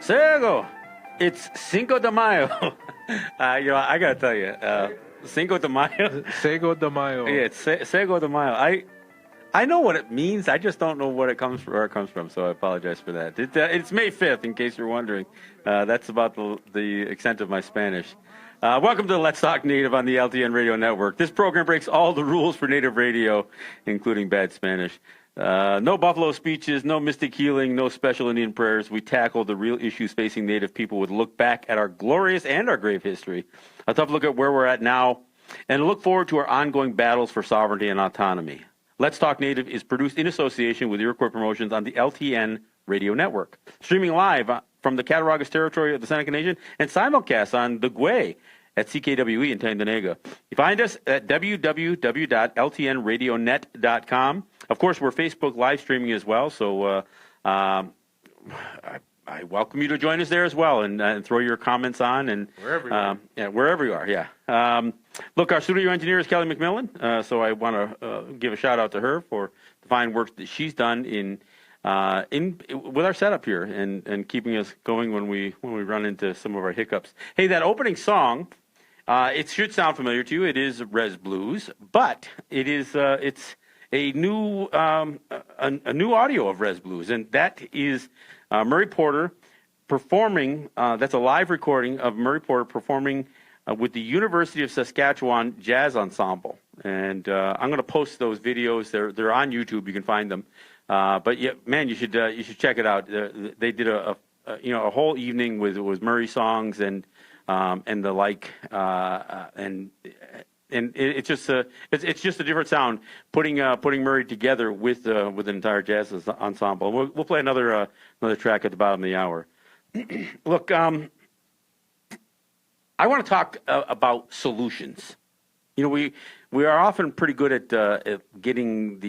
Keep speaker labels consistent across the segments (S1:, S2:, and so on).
S1: Sego, it's Cinco de Mayo. I gotta tell you, Cinco de Mayo.
S2: Sego de Mayo.
S1: Yeah, it's Sego de Mayo. I know what it means. I just don't know where it comes from. So I apologize for that. It's May 5th, in case you're wondering. That's about the extent of my Spanish. Welcome to Let's Talk Native on the LTN Radio Network. This program breaks all the rules for Native radio, including bad Spanish. No buffalo speeches, no mystic healing, no special Indian prayers. We tackle the real issues facing Native people with a look back at our glorious and our grave history, a tough look at where we're at now, and a look forward to our ongoing battles for sovereignty and autonomy. Let's Talk Native is produced in association with Iroquois Promotions on the LTN Radio Network, streaming live from the Cattaraugus territory of the Seneca Nation and simulcast on the Gwe at CKWE in Tandanega. You find us at www.ltnradionet.com. Of course, we're Facebook live streaming as well, so I welcome you to join us there as well and throw your comments on. And
S2: Wherever you are.
S1: wherever you are, yeah. Look, our studio engineer is Kelly McMillan, so I want to give a shout out to her for the fine work that she's done with our setup here and keeping us going when we run into some of our hiccups. Hey, that opening song, it should sound familiar to you. It is Res Blues, but it's a new audio of Res Blues, and that is Murray Porter performing. That's a live recording of Murray Porter performing with the University of Saskatchewan Jazz Ensemble, and I'm going to post those videos. They're on YouTube. You can find them. But yeah, man, you should check it out. They did a whole evening with Murray songs and the like, and it's just a different sound putting Murray together with an entire jazz ensemble. We'll play another track at the bottom of the hour. Look, I want to talk about solutions. We are often pretty good at getting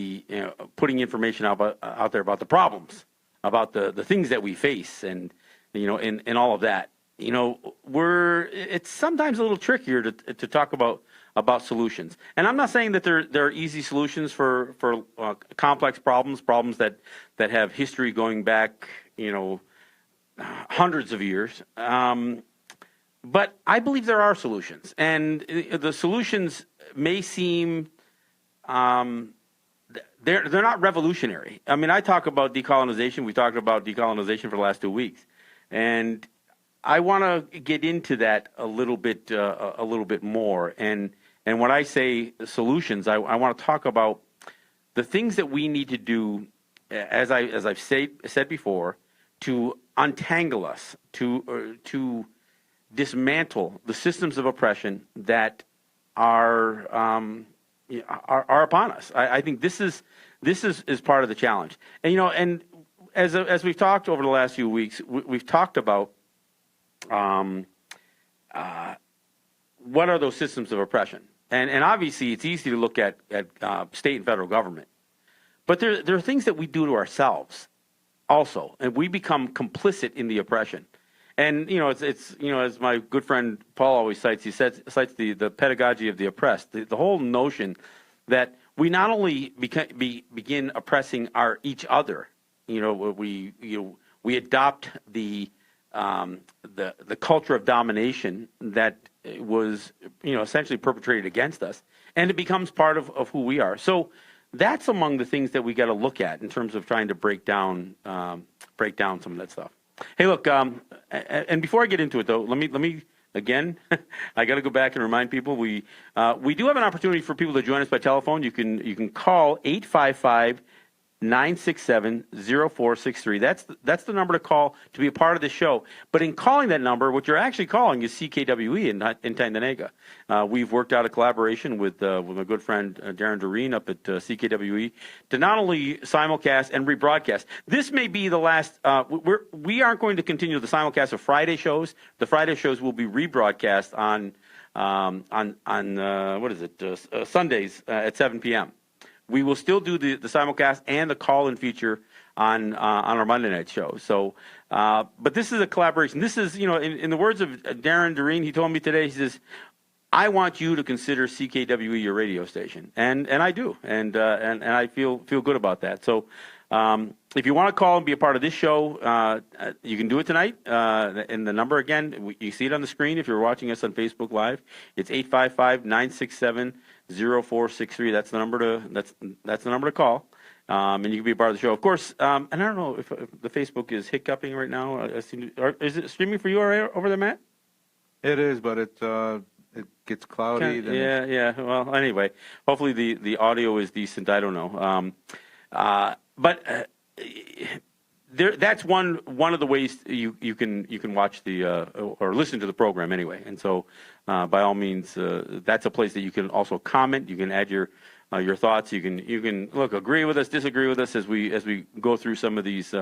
S1: putting information out there about the problems, about the things that we face, and and all of that. It's sometimes a little trickier to talk about solutions. And I'm not saying that there are easy solutions for complex problems that have history going back hundreds of years. But I believe there are solutions, and the solutions may seem they're not revolutionary. I mean, I talk about decolonization. We talked about decolonization for the last 2 weeks, and I want to get into that a little bit more. And when I say solutions, I want to talk about the things that we need to do, as I've said before, to untangle us, to dismantle the systems of oppression that are upon us. I think this is part of the challenge. And and as we've talked over the last few weeks, we've talked about what are those systems of oppression. And obviously it's easy to look at state and federal government, but there are things that we do to ourselves also, and we become complicit in the oppression. And it's as my good friend Paul always cites, he cites the pedagogy of the oppressed, the whole notion that we not only begin oppressing each other, we adopt the culture of domination that was essentially perpetrated against us, and it becomes part of who we are. So that's among the things that we got to look at in terms of trying to break down some of that stuff. Hey, look, and before I get into it, though, let me again, I got to go back and remind people we do have an opportunity for people to join us by telephone. You can call 855-967-0463. That's the number to call to be a part of the show. But in calling that number, what you're actually calling is CKWE in Tandanega. We've worked out a collaboration with my good friend Darren Doreen up at CKWE to not only simulcast and rebroadcast. This may be the last. We aren't going to continue the simulcast of Friday shows. The Friday shows will be rebroadcast on Sundays at 7 p.m. We will still do the simulcast and the call-in feature on our Monday night show. So, but this is a collaboration. This is, in the words of Darren Doreen, he told me today, he says, I want you to consider CKWE your radio station, and I do, and I feel good about that. So, If you want to call and be a part of this show, you can do it tonight. And the number again, you see it on the screen if you're watching us on Facebook Live. It's 855-967-0463. That's the number to call. And you can be a part of the show. Of course, and I don't know if the Facebook is hiccuping right now. Is it streaming for you over there, Matt?
S2: It is, but it gets cloudy.
S1: Yeah. Well, anyway, hopefully the audio is decent. I don't know. But that's one of the ways you can watch or listen to the program anyway. And so, by all means, that's a place that you can also comment. You can add your thoughts. You can agree with us, disagree with us as we go through some of these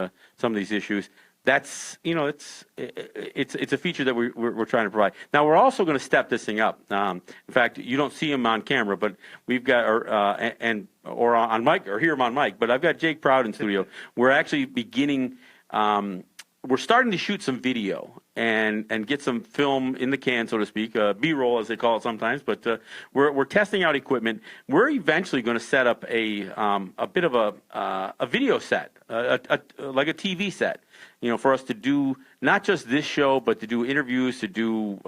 S1: issues. That's it's a feature that we're trying to provide. Now we're also going to step this thing up. In fact, you don't see him on camera, but we've got or on mic or hear him on mic. But I've got Jake Proud in studio. We're actually beginning. We're starting to shoot some video and get some film in the can, so to speak, B-roll as they call it sometimes. But we're testing out equipment. We're eventually going to set up a bit of a video set, like a TV set, for us to do not just this show, but to do interviews, to do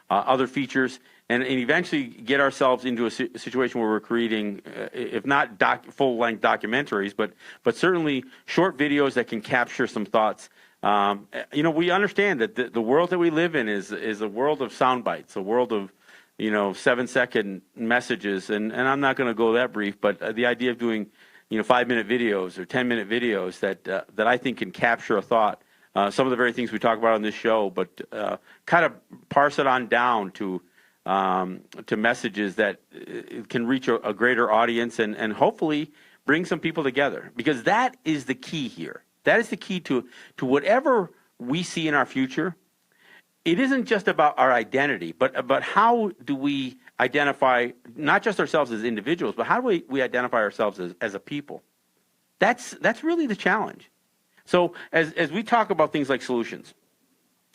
S1: other features, and eventually get ourselves into a situation where we're creating, if not full-length documentaries, but certainly short videos that can capture some thoughts. We understand that the world that we live in is a world of sound bites, a world of 7-second messages, and I'm not going to go that brief, but the idea of doing 5-minute videos or 10-minute videos that I think can capture a thought, some of the very things we talk about on this show, but kind of parse it on down to messages that can reach a greater audience and hopefully bring some people together, because that is the key here. That is the key to whatever we see in our future. It isn't just about our identity, but how do we identify not just ourselves as individuals, but how do we identify ourselves as a people? That's really the challenge. So as we talk about things like solutions,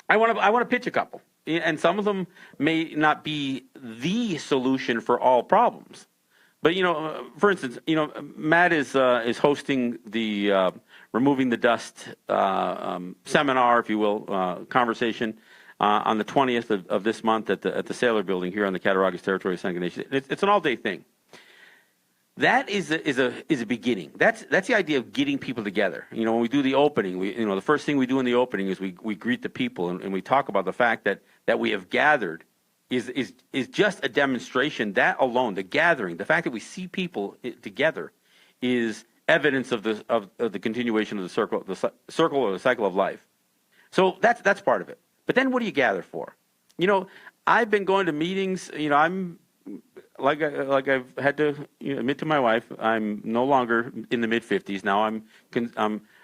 S1: I want to pitch a couple, and some of them may not be the solution for all problems. But for instance, Matt is hosting the Removing the Dust seminar, if you will, conversation on the 20th of this month at the Saylor Building here on the Cattaraugus territory of Seneca Nation. It's an all-day thing. That is a beginning. That's the idea of getting people together. When we do the opening, the first thing we do in the opening is we greet the people and we talk about the fact that we have gathered is just a demonstration. That alone, the gathering, the fact that we see people together, is evidence of the continuation of the circle or the cycle of life. So that's part of it. But then what do you gather for? I've been going to meetings. I'm like I've had to admit to my wife, I'm no longer in the mid-50s now. I'm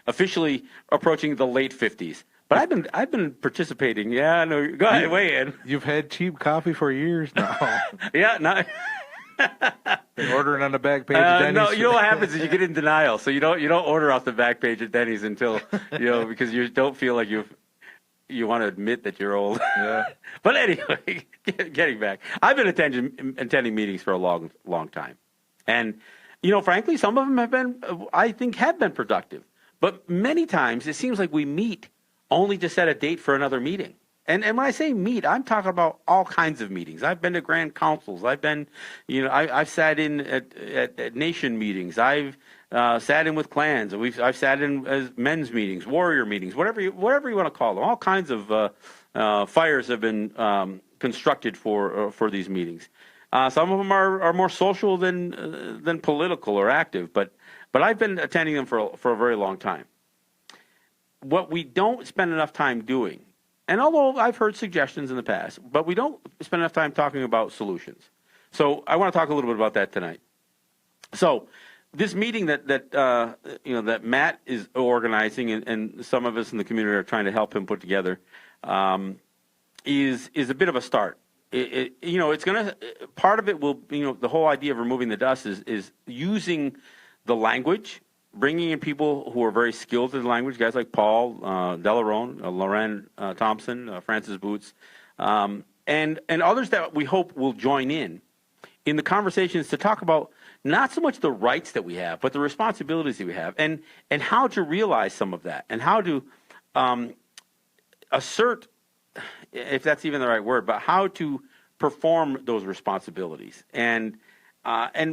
S1: officially approaching the late 50s. But I've been participating. Yeah, no, go ahead, weigh in.
S2: You've had cheap coffee for years now.
S1: Yeah, no.
S2: Been ordering on the back page at Denny's.
S1: No, you know what happens is you get in denial. So you don't order off the back page at Denny's until because you don't feel like you want to admit that you're old.
S2: Yeah.
S1: But anyway, getting back, I've been attending meetings for a long time, and frankly, some of them have been productive. But many times it seems like we meet only to set a date for another meeting. And when I say meet, I'm talking about all kinds of meetings. I've been to grand councils. I've been, I've sat in at nation meetings. I've sat in with clans. I've sat in as men's meetings, warrior meetings, whatever you want to call them. All kinds of fires have been constructed for these meetings. Some of them are more social than political or active, but I've been attending them for a very long time. What we don't spend enough time doing, and although I've heard suggestions in the past, but we don't spend enough time talking about solutions. So I want to talk a little bit about that tonight. So this meeting that Matt is organizing, and some of us in the community are trying to help him put together, is a bit of a start. It's gonna, part of it will, the whole idea of removing the dust is using the language, bringing in people who are very skilled in the language, guys like Paul Delarone, Loren Thompson, Francis Boots, and others that we hope will join in in the conversations to talk about not so much the rights that we have, but the responsibilities that we have, and how to realize some of that, and how to assert, if that's even the right word, but how to perform those responsibilities, and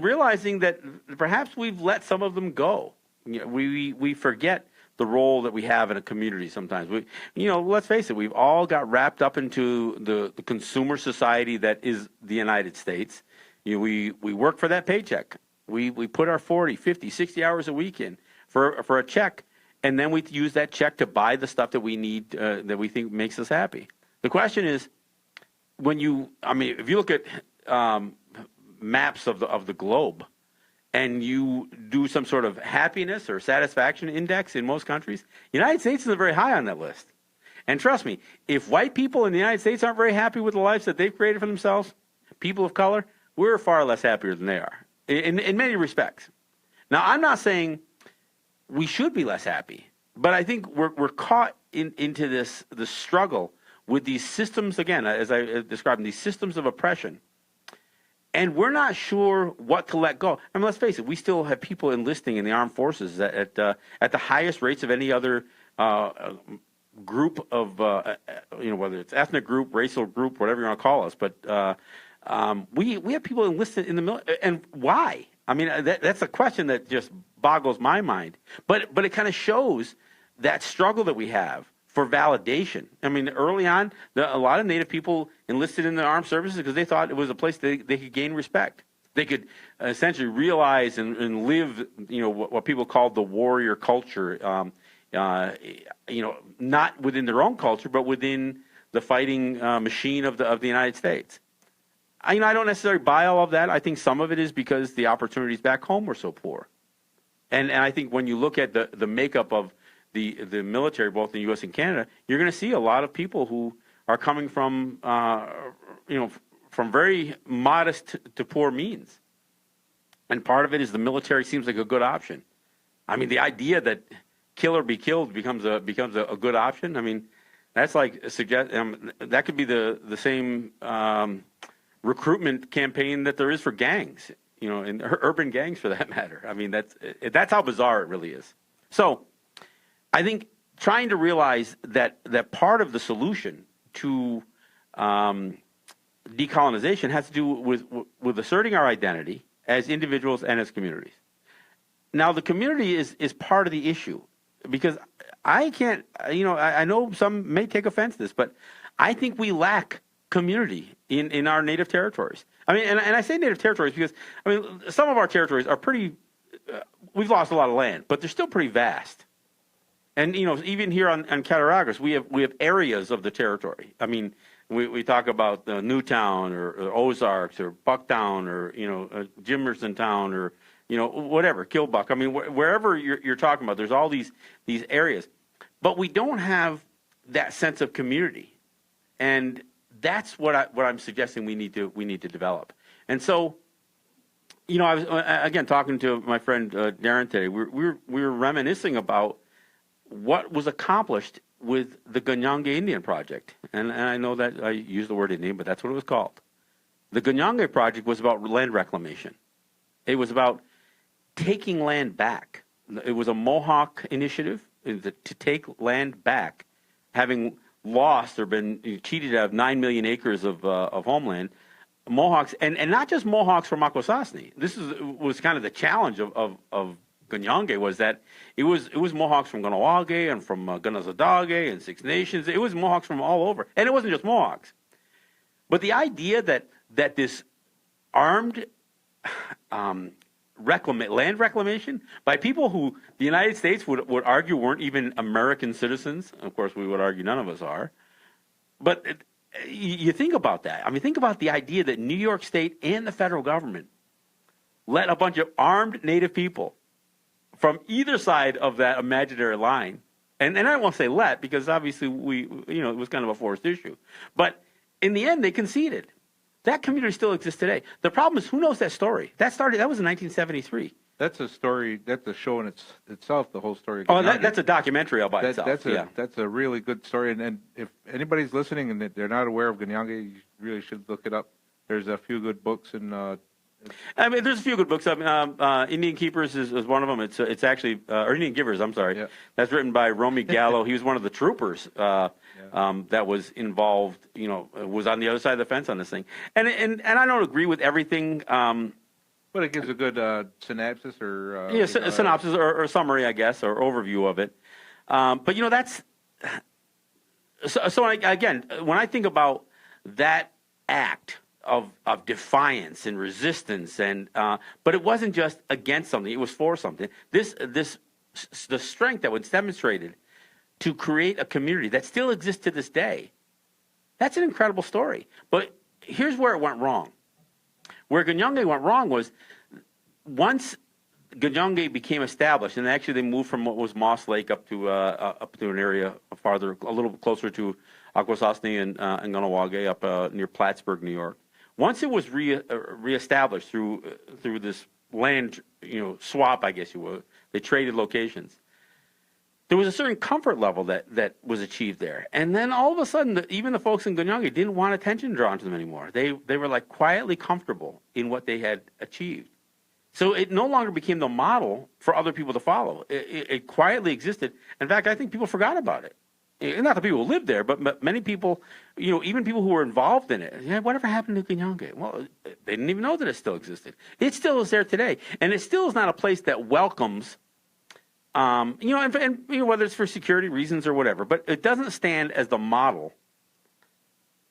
S1: realizing that perhaps we've let some of them go. We forget the role that we have in a community sometimes. Let's face it, we've all got wrapped up into the consumer society that is the United States. We work for that paycheck. We put our 40, 50, 60 hours a week in for a check, and then we use that check to buy the stuff that we need, that we think makes us happy. The question is, if you look at maps of the globe, and you do some sort of happiness or satisfaction index in most countries, the United States isn't very high on that list. And trust me, if white people in the United States aren't very happy with the lives that they've created for themselves, people of color, we're far less happier than they are in many respects. Now, I'm not saying we should be less happy, but I think we're caught into this struggle with these systems, again, as I described, these systems of oppression. And we're not sure what to let go. I mean, let's face it, we still have people enlisting in the armed forces at the highest rates of any other group of, whether it's ethnic group, racial group, whatever you want to call us. But we have people enlisted in the military. And why? I mean, that's a question that just boggles my mind. But it kind of shows that struggle that we have for validation. I mean, early on, a lot of Native people enlisted in the armed services because they thought it was a place they could gain respect. They could essentially realize and live, what people called the warrior culture, not within their own culture, but within the fighting machine of the United States. I don't necessarily buy all of that. I think some of it is because the opportunities back home were so poor. And I think when you look at the makeup of the military, both in the U.S. and Canada, you're going to see a lot of people who are coming from, from very modest to poor means. And part of it is the military seems like a good option. I mean, the idea that kill or be killed becomes a good option. I mean, that's like that could be the same recruitment campaign that there is for gangs, and urban gangs for that matter. I mean, that's how bizarre it really is. So I think trying to realize that part of the solution to decolonization has to do with asserting our identity as individuals and as communities. Now, the community is part of the issue, because I can't, I know some may take offense to this, but I think we lack community in our native territories. I mean, and I say native territories because, some of our territories are pretty, we've lost a lot of land, but they're still pretty vast. And, even here on Cattaraugus, we have areas of the territory. I mean, we talk about Newtown or Ozarks or Bucktown or, Jimerson or, whatever, Kilbuck. I mean, wherever you're talking about, there's all these areas. But we don't have that sense of community. And that's what I'm suggesting we need to develop. And so, I was, again, talking to my friend Darren today. We were reminiscing about what was accomplished with the Ganyange Indian Project. And I know that I use the word Indian, but that's what it was called. The Ganyange Project was about land reclamation. It was about taking land back. It was a Mohawk initiative to take land back, having lost or been cheated out of 9 million acres of homeland. Mohawks, and not just Mohawks from Akwesasne. This was kind of the challenge of Ganyange, was that it was Mohawks from Ganawage and from Ganazadage and Six Nations. It was Mohawks from all over, and it wasn't just Mohawks. But the idea that this armed land reclamation by people who the United States would argue weren't even American citizens. Of course, we would argue none of us are. But you think about that. I mean, think about the idea that New York State and the federal government let a bunch of armed Native people from either side of that imaginary line, and I won't say let, because obviously it was kind of a forced issue. But in the end, they conceded. That community still exists today. The problem is, who knows that story? That was in 1973.
S2: That's a story. That's a show in itself. The whole story.
S1: Oh, that's a documentary all by itself.
S2: That's a really good story. And if anybody's listening and they're not aware of Ganyange, you really should look it up. There's a few good books and
S1: I mean, there's a few good books. I mean, Indian Keepers is one of them. It's actually or Indian Givers. I'm sorry.
S2: Yeah.
S1: That's written by Romy Gallo. He was one of the troopers that was involved. Was on the other side of the fence on this thing. And I don't agree with everything.
S2: But it gives a good synopsis or
S1: Synopsis or summary, I guess, or overview of it. But that's again, when I think about that act of defiance and resistance, and but it wasn't just against something; it was for something. The strength that was demonstrated to create a community that still exists to this day. That's an incredible story. But here's where it went wrong. Where Ganyonge went wrong was once Ganyonge became established, and actually they moved from what was Moss Lake up to an area farther, a little closer to Akwesasne and Ganawage up near Plattsburgh, New York. Once it was reestablished through this land swap, I guess you will, they traded locations. There was a certain comfort level that was achieved there, and then all of a sudden, even the folks in Ganyonge didn't want attention drawn to them anymore. They were like quietly comfortable in what they had achieved. So it no longer became the model for other people to follow. It quietly existed. In fact, I think people forgot about it. Not the people who lived there, but many people, even people who were involved in it. Yeah, whatever happened to Ganyonge? Well, they didn't even know that it still existed. It still is there today, and it still is not a place that welcomes, and whether it's for security reasons or whatever. But it doesn't stand as the model.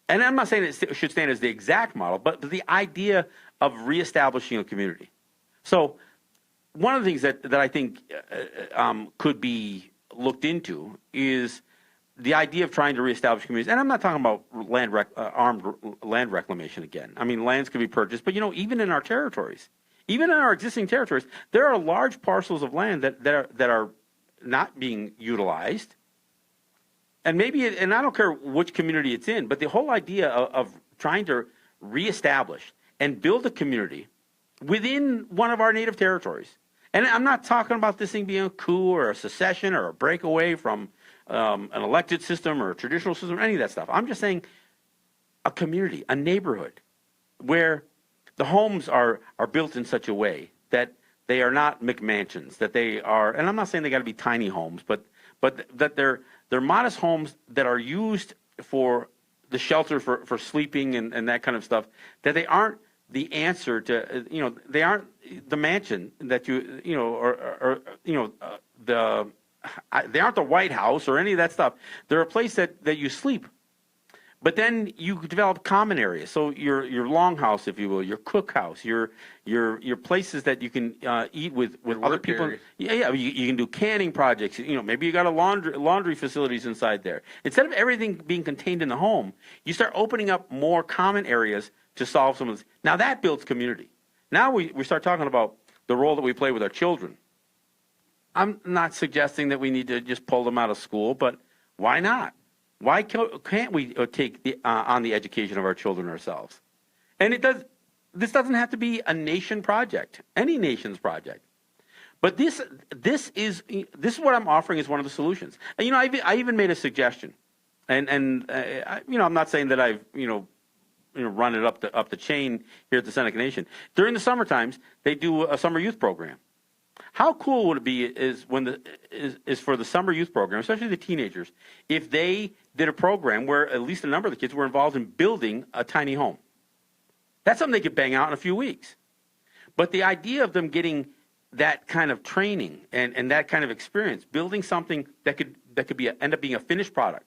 S1: And I'm not saying it should stand as the exact model, but the idea of reestablishing a community. So one of the things that I think could be looked into is the idea of trying to reestablish communities. And I'm not talking about armed land reclamation again. I mean, lands could be purchased, but even in our territories, even in our existing territories, there are large parcels of land that are not being utilized. And and I don't care which community it's in, but the whole idea of trying to reestablish and build a community within one of our native territories. And I'm not talking about this thing being a coup or a secession or a breakaway from an elected system or a traditional system or any of that stuff. I'm just saying a community, a neighborhood, where the homes are built in such a way that they are not McMansions, that they are, and I'm not saying they got to be tiny homes, but that they're modest homes that are used for the shelter for sleeping and that kind of stuff, that they aren't the answer to, they aren't the mansion that they aren't the White House or any of that stuff. They're a place that you sleep. But then you develop common areas. So your longhouse, if you will, your cookhouse, your places that you can eat with other people.
S2: Area.
S1: Yeah. You can do canning projects. Maybe you got a laundry facilities inside there. Instead of everything being contained in the home, you start opening up more common areas to solve some of this. Now that builds community. Now we start talking about the role that we play with our children. I'm not suggesting that we need to just pull them out of school, but why not? Why can't we take on the education of our children ourselves? And this doesn't have to be a nation project, any nation's project. But this is what I'm offering as one of the solutions. And, I even made a suggestion, and I'm not saying that I've run it up the chain here at the Seneca Nation. During the summer times, they do a summer youth program. How cool would it be is for the summer youth program, especially the teenagers, if they did a program where at least a number of the kids were involved in building a tiny home? That's something they could bang out in a few weeks. But the idea of them getting that kind of training and that kind of experience, building something that could end up being a finished product,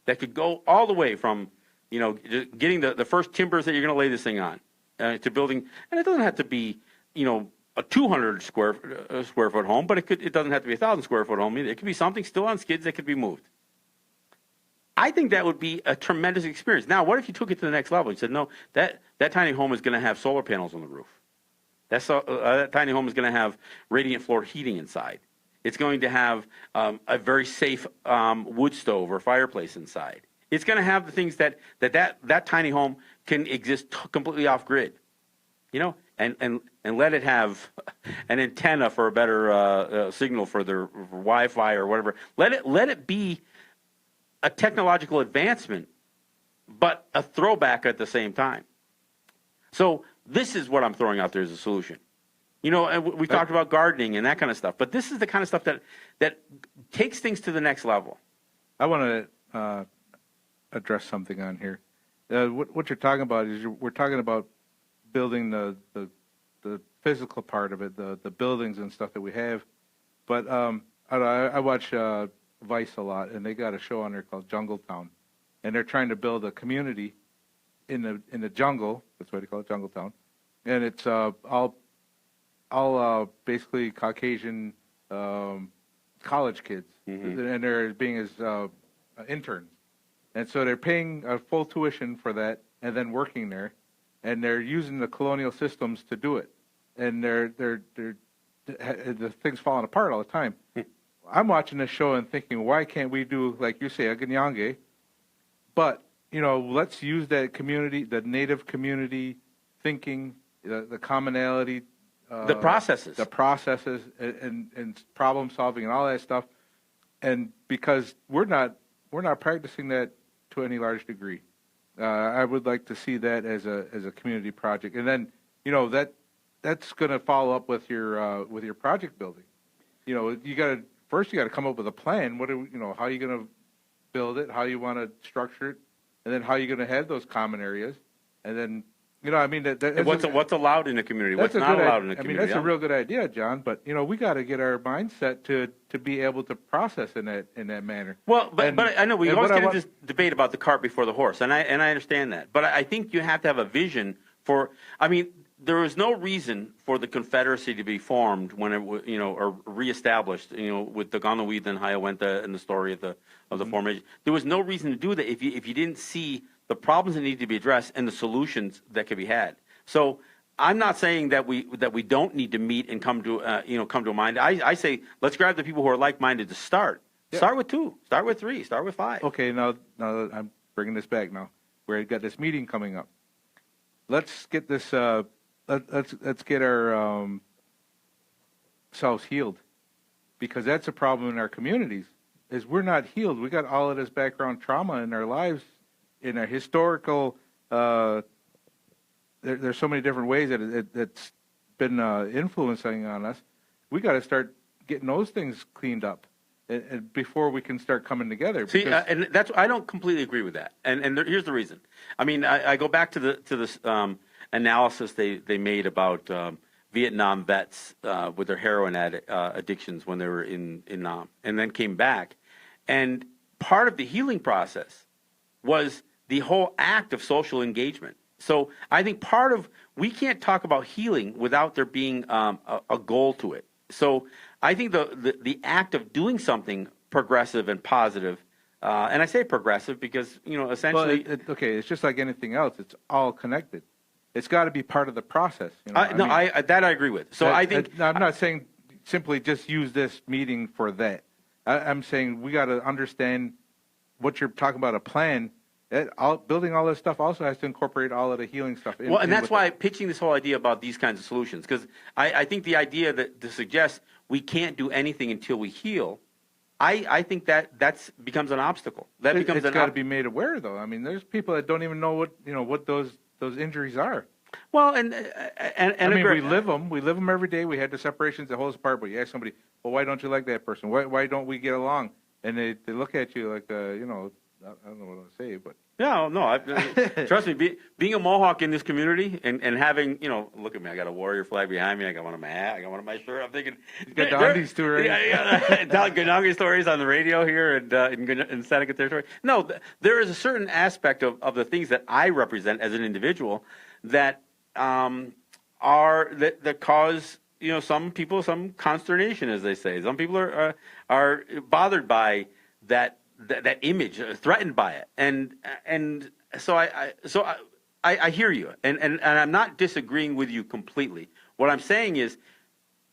S1: that could go all the way from getting the first timbers that you're going to lay this thing on to building, and it doesn't have to be a 200 square foot home, but it doesn't have to be a 1,000 square foot home either. It could be something still on skids that could be moved. I think that would be a tremendous experience. Now, what if you took it to the next level and said, no, that tiny home is going to have solar panels on the roof. That tiny home is going to have radiant floor heating inside. It's going to have a very safe wood stove or fireplace inside. It's going to have the things that tiny home can exist completely off grid. And let it have an antenna for a better signal for their Wi-Fi or whatever. Let it be a technological advancement, but a throwback at the same time. So This is what I'm throwing out there as a solution. You know, and we talked about gardening and that kind of stuff, but this is the kind of stuff that takes things to the next level.
S2: I want to address something on here. What you're talking about is we're talking about building the physical part of it, the buildings and stuff that we have. But I watch Vice a lot, and they got a show on there called Jungle Town, and they're trying to build a community in the jungle. That's why they call it Jungle Town, and it's all basically Caucasian college kids, and they're being as interns, and so they're paying a full tuition for that, and then working there, and they're using the colonial systems to do it, and the thing's falling apart all the time. I'm watching this show and thinking, why can't we do, like you say, a Ganyange? But, you know, let's use that community, the native community thinking, the commonality.
S1: The processes.
S2: The processes and problem solving and all that stuff. And because we're not practicing that to any large degree. I would like to see that as a community project. And then, you know, that's going to follow up with your project building. You know, you got to come up with a plan. How are you going to build it? How you want to structure it? And then how are you going to have those common areas? And then, you know, I mean,
S1: what's allowed in the community? What's not allowed in the community?
S2: I mean, that's a real good idea, John. But you know, we got to get our mindset to be able to process in that manner.
S1: Well, but I know we always get into this debate about the cart before the horse, and I understand that. But I think you have to have a vision for. I mean, there was no reason for the Confederacy to be formed when it was, you know, or reestablished, you know, with the Ganawida and Hiawatha and the story of the formation. There was no reason to do that if you didn't see the problems that need to be addressed and the solutions that can be had. So I'm not saying that we don't need to meet and come to a mind. I say let's grab the people who are like-minded to start. Yeah. Start with 2, start with 3, start with 5.
S2: Okay, now I'm bringing this back now. We've got this meeting coming up. Let's get this. Let's get our selves healed, because that's a problem in our communities. Is we're not healed. We got all of this background trauma in our lives. In a historical, there's so many different ways that that's been influencing on us. We got to start getting those things cleaned up, and before we can start coming together.
S1: See, and that's I don't completely agree with that. And here's the reason. I mean, I go back to this analysis they made about Vietnam vets with their heroin addictions when they were in Nam, and then came back, and part of the healing process was the whole act of social engagement. So I think we can't talk about healing without there being a goal to it. So I think the act of doing something progressive and positive, and I say progressive because, you know, essentially.
S2: Well, okay, it's just like anything else. It's all connected. It's got to be part of the process. You know?
S1: I agree with. So I think.
S2: I'm not saying simply just use this meeting for that. I'm saying we got to understand what you're talking about, a plan. Building all this stuff also has to incorporate all of the healing stuff.
S1: And that's why pitching this whole idea about these kinds of solutions, because I think the idea to suggest we can't do anything until we heal, I think that becomes an obstacle.
S2: It's got to be made aware, though. I mean, there's people that don't even know what those injuries are.
S1: Well, and
S2: I mean, we live them every day. We had the separations that hold us apart. But you ask somebody, well, why don't you like that person? Why don't we get along? And they look at you like, I don't know what to say, but.
S1: No. Trust me, being a Mohawk in this community and having, you know, look at me, I got a warrior flag behind me. I got one on my hat. I got one on my shirt. I'm thinking.
S2: You got Gandhi's too, right?
S1: Yeah. Telling Ganyange stories on the radio here in Seneca territory. No, there is a certain aspect of the things that I represent as an individual that that cause, you know, some people some consternation, as they say. Some people are bothered by that image, threatened by it, and so I hear you, and I'm not disagreeing with you completely. What I'm saying is,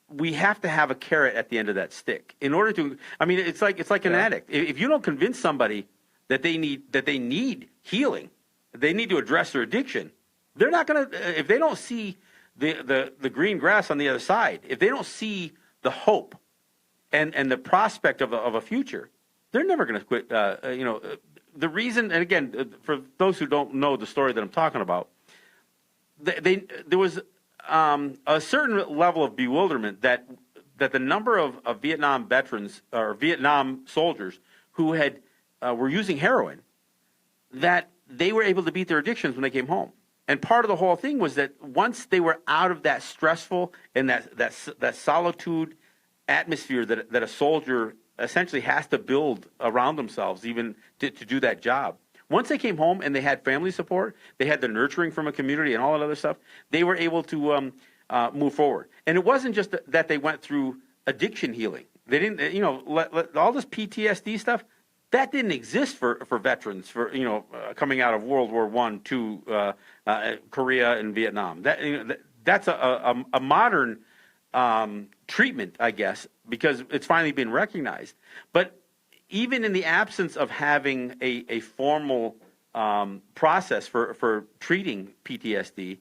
S1: we have to have a carrot at the end of that stick in order to. I mean, it's like an addict. If you don't convince somebody that they need healing, they need to address their addiction, they're not going to. If they don't see the green grass on the other side, if they don't see the hope and the prospect of a future, they're never going to quit. The reason, and again, for those who don't know the story that I'm talking about, there was a certain level of bewilderment that the number of Vietnam veterans or Vietnam soldiers who had were using heroin, that they were able to beat their addictions when they came home. And part of the whole thing was that once they were out of that stressful and that solitude atmosphere that a soldier essentially has to build around themselves even to do that job. Once they came home and they had family support, they had the nurturing from a community and all that other stuff, they were able to move forward. And it wasn't just that they went through addiction healing. They didn't, all this PTSD stuff, that didn't exist for veterans coming out of World War I, II, Korea, and Vietnam. That's a modern treatment, I guess, because it's finally been recognized. But even in the absence of having a formal process for treating PTSD,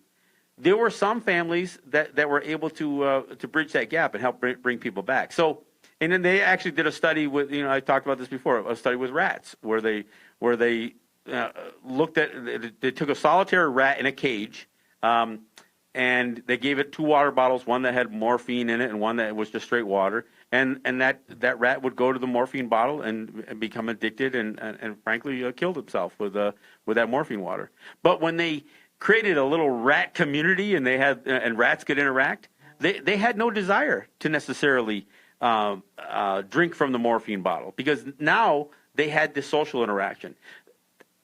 S1: there were some families that were able to bridge that gap and help bring people back. So, and then they actually did a study with, I talked about this before, a study with rats where they looked at, they took a solitary rat in a cage, and they gave it 2 water bottles, one that had morphine in it and one that was just straight water. And that rat would go to the morphine bottle and become addicted and frankly killed himself with that morphine water. But when they created a little rat community and and rats could interact, they had no desire to necessarily drink from the morphine bottle because now they had this social interaction.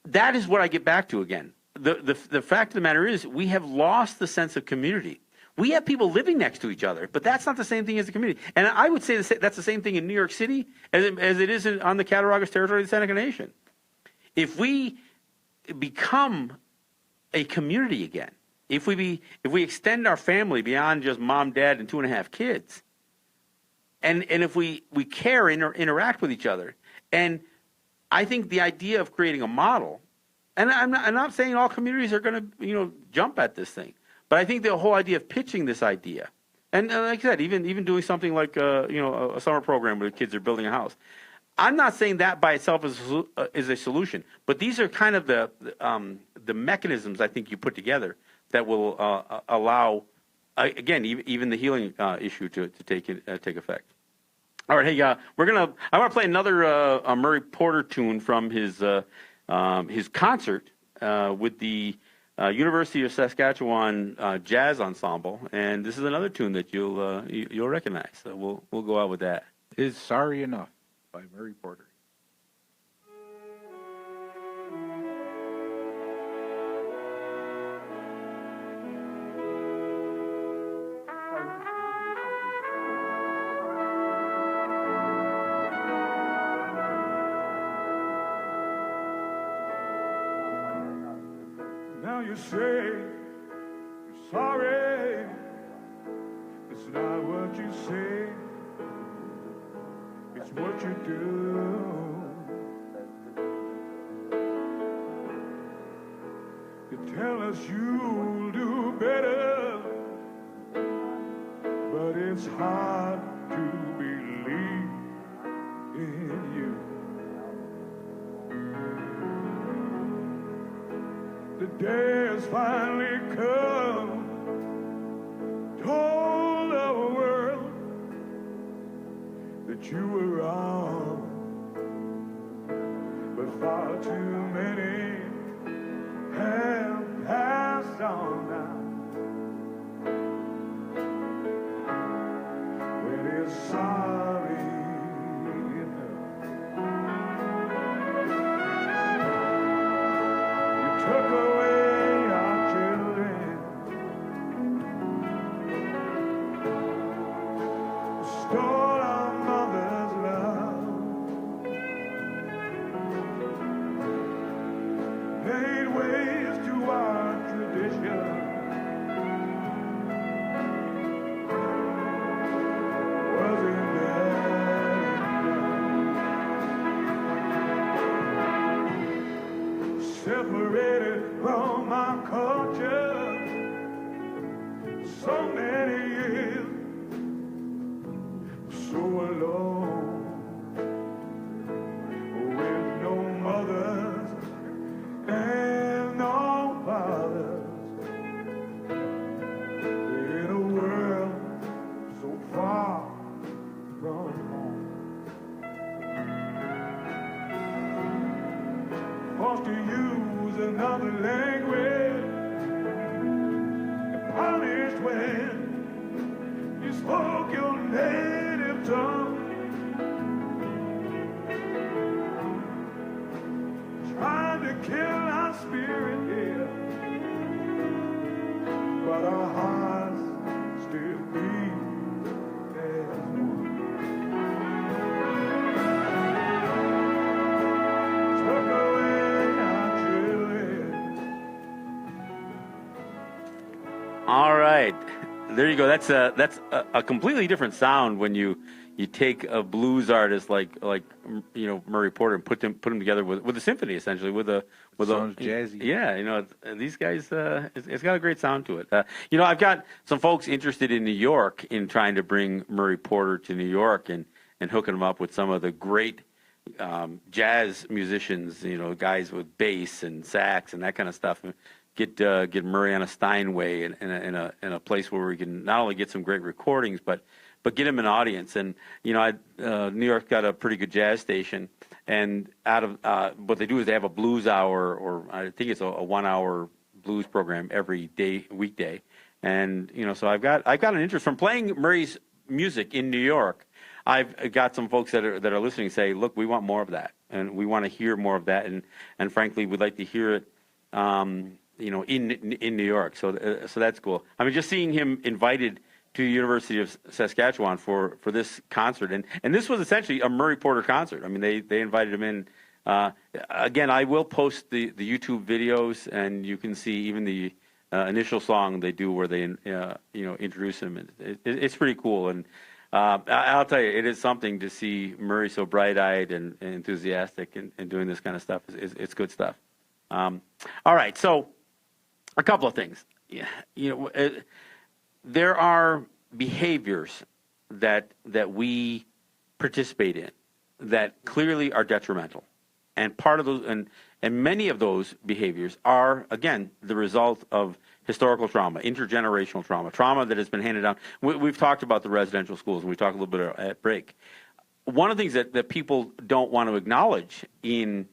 S1: That is what I get back to again. The fact of the matter is we have lost the sense of community. We have people living next to each other, but that's not the same thing as the community. And I would say that's the same thing in New York City as it is on the Cattaraugus territory of the Seneca Nation. If we become a community again, if we extend our family beyond just mom, dad, and 2.5 kids, and if we care and interact with each other, and I think the idea of creating a model, and I'm not saying all communities are going to jump at this thing, but I think the whole idea of pitching this idea, and like I said, even doing something like a summer program where the kids are building a house. I'm not saying that by itself is a solution, but these are kind of the mechanisms I think you put together that will allow, again, even the healing issue to take effect. All right, hey, I want to play another Murray Porter tune from his concert with the University of Saskatchewan Jazz Ensemble, and this is another tune that you'll recognize. So we'll go out with that.
S2: Is Sorry Enough by Murray Porter.
S3: Now you say you're sorry. It's not what you say, it's what you do. You tell us you'll do better, but it's hard to believe in you. The day has finally come, told the world that you were wrong, but far too many have passed on now. When it's sorry enough, you took away our children, stole our mother's love, made ways to our tradition. Wasn't that enough? Separated from our culture so many years, so alone, with no mothers and no fathers. best when you spoke your native tongue. Trying to kill our spirit here, but our hearts still beat as one. Took away our children.
S1: All right, there you go. That's a completely different sound when you take a blues artist like Murray Porter and put them together with a symphony, essentially
S2: Sounds jazzy.
S1: Yeah, these guys, it's got a great sound to it. I've got some folks interested in New York in trying to bring Murray Porter to New York and hooking them up with some of the great jazz musicians, guys with bass and sax and that kind of stuff. Get Murray on a Steinway in a place where we can not only get some great recordings, but get him an audience. And New York's got a pretty good jazz station, and out of what they do is they have a blues hour, or I think it's a 1 hour blues program every weekday. And so I've got an interest from playing Murray's music in New York. I've got some folks that are listening say, look, we want more of that, and we want to hear more of that, and frankly, we'd like to hear it. In New York, so that's cool. I mean, just seeing him invited to the University of Saskatchewan for this concert, and this was essentially a Murray Porter concert. I mean, they invited him in. Again, I will post the YouTube videos, and you can see even the initial song they do where they introduce him. It's pretty cool, and I'll tell you, it is something to see Murray so bright-eyed and enthusiastic and doing this kind of stuff. It's good stuff. All right, so a couple of things. There are behaviors that we participate in that clearly are detrimental, and part of those and many of those behaviors are, again, the result of historical trauma, intergenerational trauma that has been handed down. We've talked about the residential schools, and we talked a little bit at break. One of the things that people don't want to acknowledge in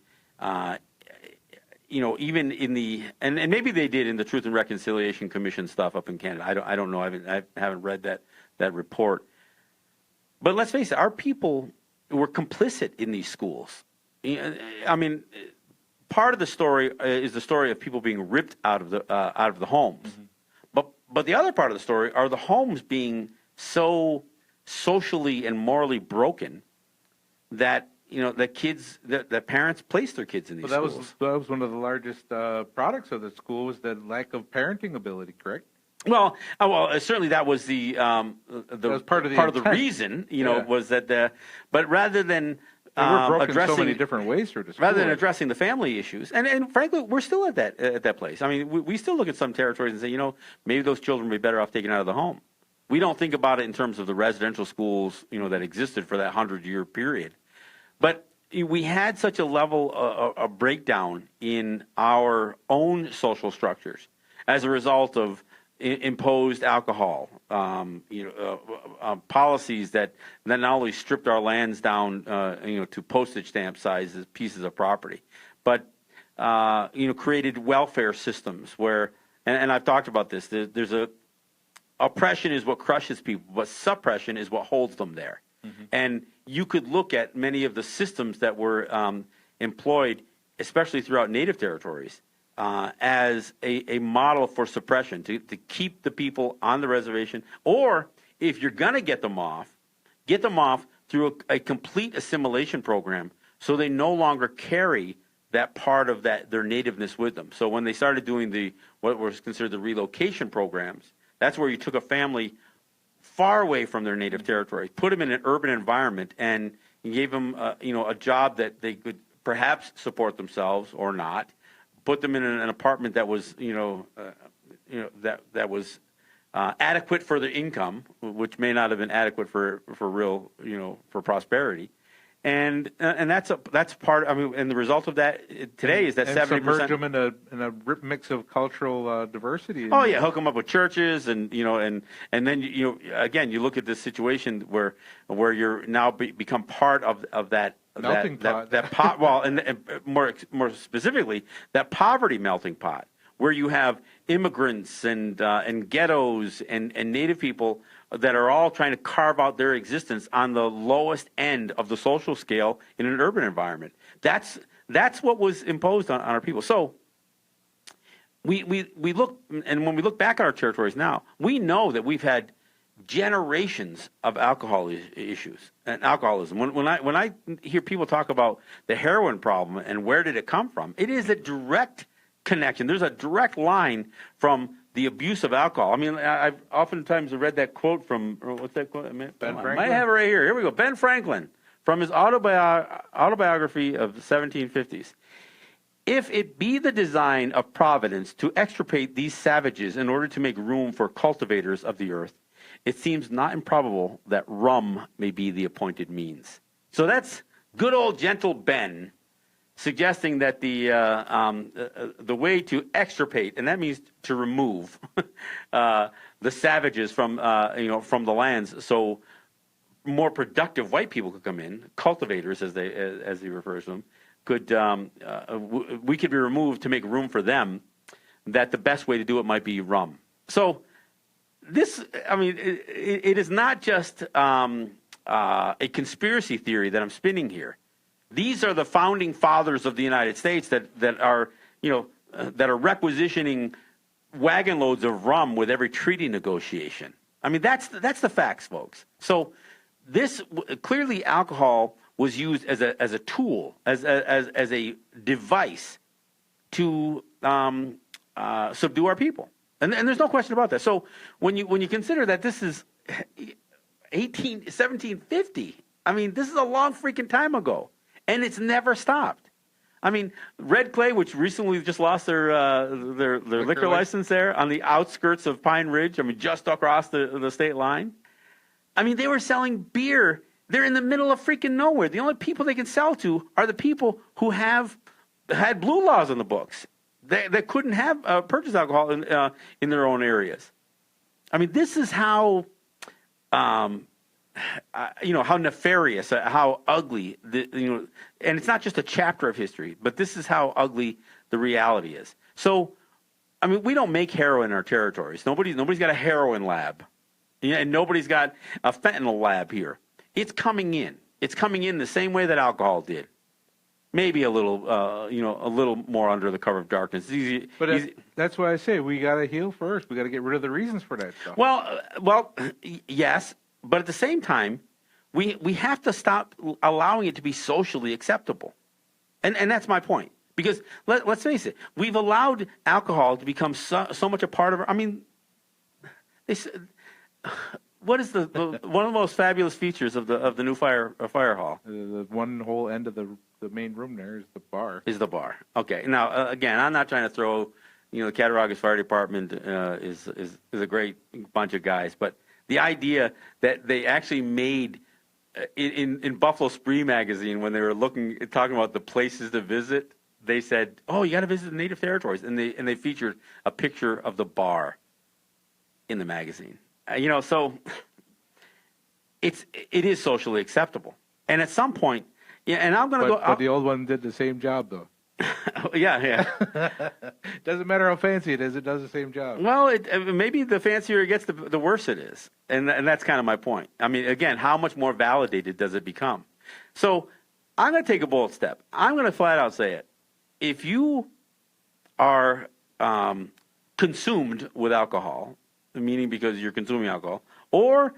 S1: even in the and maybe they did in the Truth and Reconciliation Commission stuff up in Canada. I don't know. I haven't read that report. But let's face it, our people were complicit in these schools. I mean, part of the story is the story of people being ripped out of the homes. Mm-hmm. But the other part of the story are the homes being so socially and morally broken that that parents place their kids in these schools.
S2: That was one of the largest products of the school, was the lack of parenting ability, correct?
S1: Well, certainly that was that was part of the reason, was that but rather than
S2: they were broken addressing so many different ways through the school,
S1: rather than addressing the family issues, and frankly, we're still at that place. I mean, we still look at some territories and say, maybe those children would be better off taken out of the home. We don't think about it in terms of the residential schools, that existed for that 100-year period. But we had such a level of breakdown in our own social structures as a result of imposed alcohol, policies that not only stripped our lands down, to postage stamp sizes pieces of property, but created welfare systems where, and I've talked about this. There's oppression is what crushes people, but suppression is what holds them there. Mm-hmm. And you could look at many of the systems that were employed, especially throughout Native territories, as a model for suppression, to keep the people on the reservation. Or if you're going to get them off through a complete assimilation program so they no longer carry that part of their nativeness with them. So when they started doing what was considered the relocation programs, that's where you took a family far away from their native territory, put them in an urban environment, and gave them a job that they could perhaps support themselves or not. Put them in an apartment that was that was adequate for their income, which may not have been adequate for real for prosperity. And that's part. I mean, and the result of that today is that 70%.
S2: Submerge them in a mix of cultural diversity.
S1: Oh yeah, hook them up with churches, and then again you look at this situation where you're now become part of that melting pot. That pot. Well, and more specifically, that poverty melting pot, where you have immigrants and ghettos and Native people that are all trying to carve out their existence on the lowest end of the social scale in an urban environment. That's what was imposed on our people. So we look, and when we look back at our territories now, we know that we've had generations of alcohol issues and alcoholism. When I hear people talk about the heroin problem and where did it come from, it is a direct connection. There's a direct line from the abuse of alcohol. I mean, I've oftentimes read that quote from, what's that quote? Ben Franklin? I might have it right here. Here we go. Ben Franklin, from his autobiography of the 1750s. If it be the design of Providence to extirpate these savages in order to make room for cultivators of the earth, it seems not improbable that rum may be the appointed means. So that's good old gentle Ben suggesting that the way to extirpate, and that means to remove the savages from from the lands, so more productive white people could come in, cultivators as he refers to them, we could be removed to make room for them. That the best way to do it might be rum. So this, I mean, it is not just a conspiracy theory that I'm spinning here. These are the founding fathers of the United States that are requisitioning wagon loads of rum with every treaty negotiation. I mean, that's the facts, folks. So this clearly alcohol was used as a tool, as a device to subdue our people, and there's no question about that. So when you consider that this is 1750, I mean, this is a long freaking time ago. And it's never stopped. I mean, Red Clay, which recently just lost their liquor license there on the outskirts of Pine Ridge, I mean, just across the state line. I mean, they were selling beer. They're in the middle of freaking nowhere. The only people they can sell to are the people who have had blue laws on the books. They couldn't have purchase alcohol in their own areas. I mean, this is how... how nefarious, how ugly, and it's not just a chapter of history, but this is how ugly the reality is. So, I mean, we don't make heroin in our territories. Nobody's got a heroin lab, and nobody's got a fentanyl lab here. It's coming in. It's coming in the same way that alcohol did. Maybe a little, a little more under the cover of darkness.
S2: That's why I say we got to heal first. We got to get rid of the reasons for that stuff.
S1: Well, yes. But at the same time, we have to stop allowing it to be socially acceptable. And that's my point. Because let's face it, we've allowed alcohol to become so much a part of our... I mean, what is one of the most fabulous features of the new fire hall?
S2: The one whole end of the main room there is the bar. Is
S1: the bar. Okay. Now, again, I'm not trying to throw... the Cattaraugus Fire Department is a great bunch of guys, but... The idea that they actually made in Buffalo Spree magazine, when they were talking about the places to visit, they said, "Oh, you got to visit the Native territories," and they featured a picture of the bar in the magazine. So it is socially acceptable, and at some point, and I'm going to go.
S2: But the old one did the same job, though.
S1: Yeah.
S2: Doesn't matter how fancy it is; it does the same job.
S1: Well, maybe the fancier it gets, the worse it is, and that's kind of my point. I mean, again, how much more validated does it become? So, I'm going to take a bold step. I'm going to flat out say it. If you are consumed with alcohol, meaning because you're consuming alcohol, or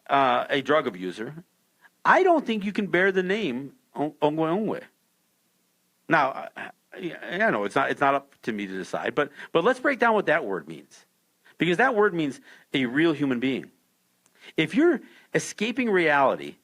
S1: a drug abuser, I don't think you can bear the name Ongwe. Now, I know it's not up to me to decide, but let's break down what that word means, because that word means a real human being. If you're escaping reality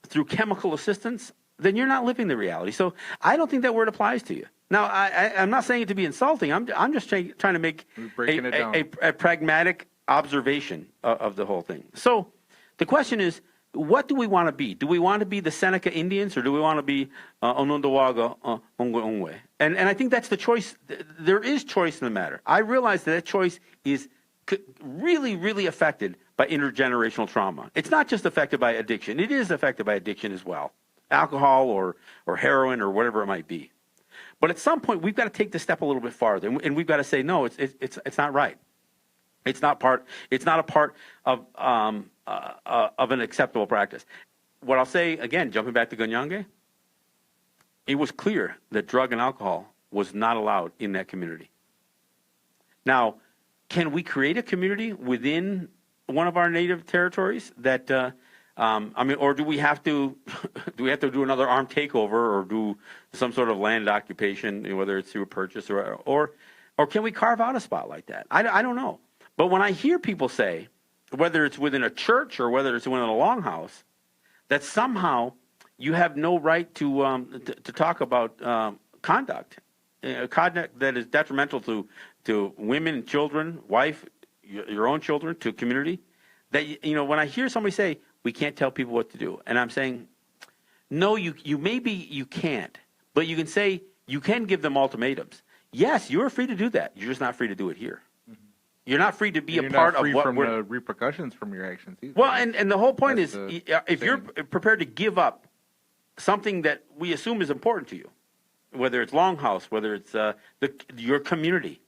S1: through chemical assistance, then you're not living the reality. So I don't think that word applies to you. Now, I'm not saying it to be insulting. I'm just trying to make a pragmatic observation of the whole thing. So the question is, what do we want to be? Do we want to be the Seneca Indians, or do we want to be Onondaga Ongwe? And I think that's the choice. There is choice in the matter. I realize that choice is really, really affected by intergenerational trauma. It's not just affected by addiction. It is affected by addiction as well. Alcohol or heroin or whatever it might be. But at some point, we've got to take the step a little bit farther, and we've got to say, no, it's not right. It's not a part of an acceptable practice. What I'll say again, jumping back to Ganyange, it was clear that drug and alcohol was not allowed in that community. Now, can we create a community within one of our native territories that, or do we have to do another armed takeover or do some sort of land occupation, whether it's through a purchase or can we carve out a spot like that? I don't know. But when I hear people say, whether it's within a church or whether it's within a longhouse, that somehow you have no right to talk about conduct that is detrimental to women, children, wife, your own children, to community. That when I hear somebody say we can't tell people what to do, and I'm saying, no, you maybe you can't, but you can say you can give them ultimatums. Yes, you are free to do that. You're just not free to do it here. You're not free to be a part of what
S2: from the repercussions from your actions either.
S1: Well, and the whole point is, if you're prepared to give up something that we assume is important to you, whether it's Longhouse, whether it's your community,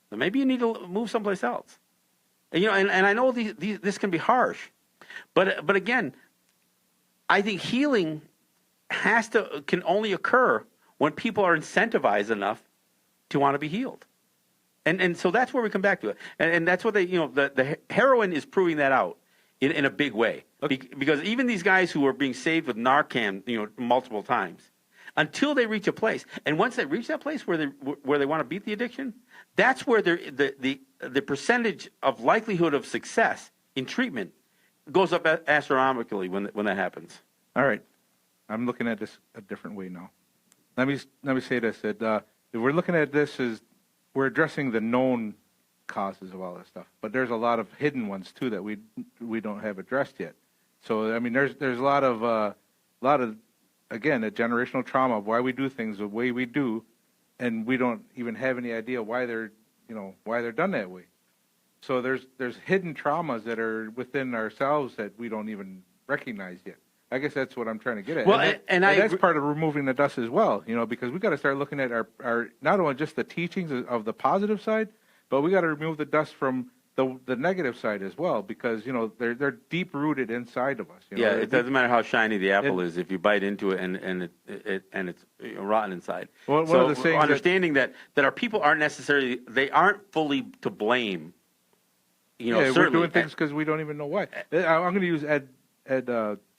S1: then maybe you need to move someplace else. And, and I know this can be harsh, but again, I think healing can only occur when people are incentivized enough to want to be healed. And so that's where we come back to it. And that's what the heroin is proving that out in a big way. Because even these guys who are being saved with Narcan, multiple times, until they reach a place, and once they reach that place where they want to beat the addiction, that's where the percentage of likelihood of success in treatment goes up astronomically when that happens.
S2: All right. I'm looking at this a different way now. Let me say this, that if we're looking at this as we're addressing the known causes of all this stuff, but there's a lot of hidden ones too that we don't have addressed yet. So I mean, there's a lot of again, a generational trauma of why we do things the way we do, and we don't even have any idea why they're done that way. So there's hidden traumas that are within ourselves that we don't even recognize yet. I guess that's what I'm trying to get at.
S1: Well, and
S2: that's part of removing the dust as well, because we got to start looking at our not only just the teachings of the positive side, but we got to remove the dust from the negative side as well, because they're deep rooted inside of us.
S1: It doesn't matter how shiny the apple is if you bite into it and it's rotten inside.
S2: Well,
S1: so
S2: one of the things
S1: understanding that our people aren't fully to blame.
S2: We're doing things because we don't even know why. I'm going to use Ed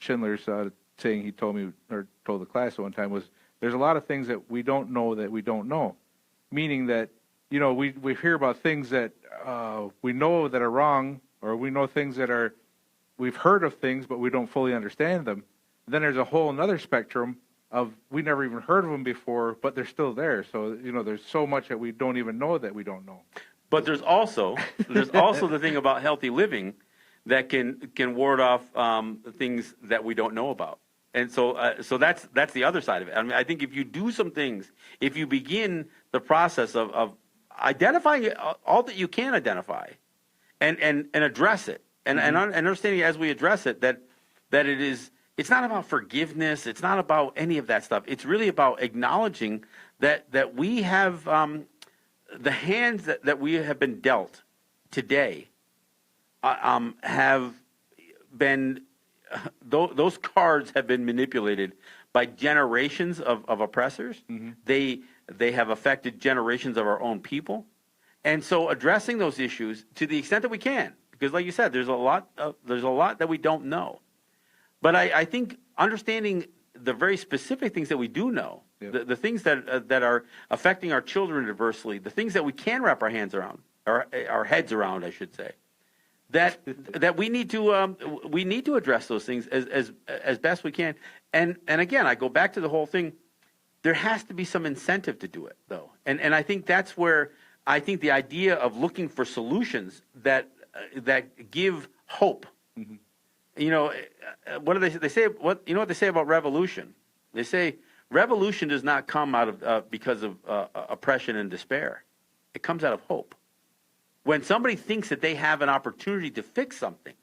S2: Schindler's saying he told me or told the class one time was there's a lot of things that we don't know, meaning that we hear about things that we know that are wrong, or we know things that we've heard of things but we don't fully understand them. Then there's a whole another spectrum of we never even heard of them before, but they're still there. So there's so much that we don't even know that we don't know.
S1: But there's also the thing about healthy living that can ward off things that we don't know about. And so that's the other side of it. I mean, I think if you do some things, if you begin the process of identifying all that you can identify and address it, and understanding as we address it that it's not about forgiveness, it's not about any of that stuff. It's really about acknowledging that we have the hands that we have been dealt today have been those cards have been manipulated by generations of oppressors. Mm-hmm. They have affected generations of our own people, and so addressing those issues to the extent that we can, because like you said, there's a lot that we don't know. But I think understanding the very specific things that we do know, the things that are affecting our children adversely, the things that we can wrap our hands around, our heads around, I should say. That we need to address those things as best we can, and again I go back to the whole thing. There has to be some incentive to do it, though, and I think that's where I think the idea of looking for solutions that give hope. Mm-hmm. What do they say? What they say about revolution? They say revolution does not come out of because of oppression and despair. It comes out of hope. When somebody thinks that they have an opportunity to fix something,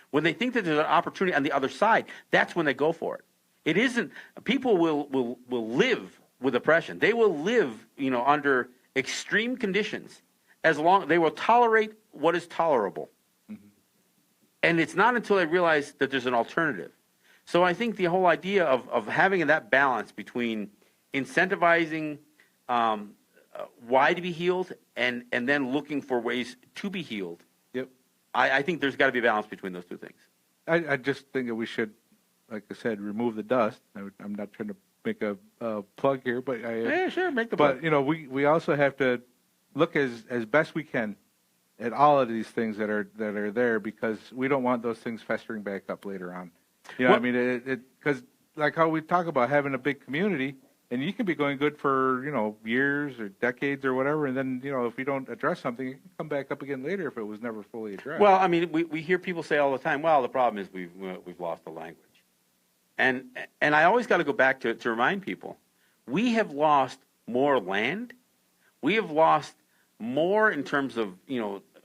S1: when they think that there's an opportunity on the other side, that's when they go for it. It isn't. People will live with oppression. They will live, under extreme conditions as long they will tolerate what is tolerable. And it's not until they realize that there's an alternative. So I think the whole idea of having that balance between incentivizing why to be healed and then looking for ways to be healed.
S2: Yep.
S1: I think there's got to be a balance between those two things.
S2: I just think that we should, like I said, remove the dust. I'm not trying to make a plug here, but
S1: Yeah, sure, make the plug.
S2: But we also have to look as best we can at all of these things that are there, because we don't want those things festering back up later on. I mean, because like how we talk about having a big community, and you can be going good for years or decades or whatever, and then if we don't address something, it can come back up again later if it was never fully addressed.
S1: Well, I mean, we hear people say all the time, well, the problem is we've lost the language. And I always got to go back to remind people, we have lost more land. We have lost more in terms of,
S2: we